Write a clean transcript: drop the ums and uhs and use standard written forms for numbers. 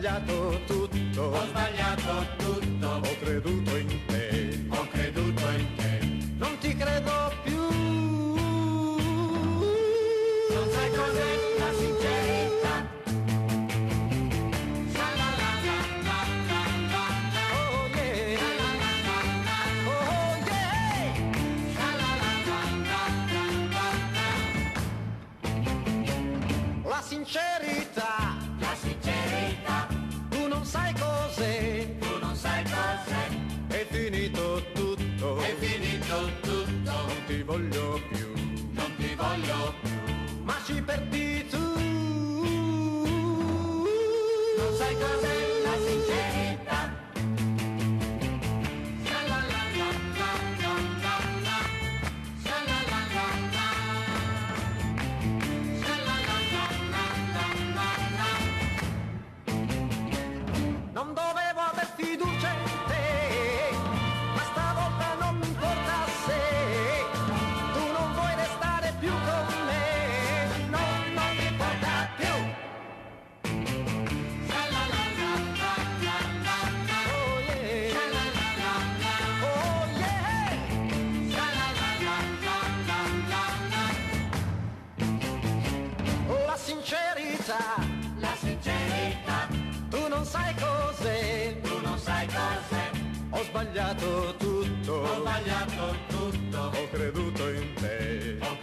sbagliato tutto, ho sbagliato tutto, ho creduto in te, ho creduto in te. non ti credo più. Non sai cos'è la sincerità. Oh yeah, oh yeah. La sincerità, La sincerità, tu non sai cos'è, tu non sai cos'è, è finito tutto, è finito tutto, non ti voglio più, non ti voglio più. ma ci perdi tu. Non sai cos'è la sincerità. Non dovevo aver fiducia in te, ma stavolta non mi importa se tu non vuoi restare più con me, no, non mi importa più. Oh yeah, oh yeah. La sincerità, La sincerità, tu non sai cos'è, tu non sai cos'è, ho sbagliato tutto, ho sbagliato tutto, ho creduto in te, ho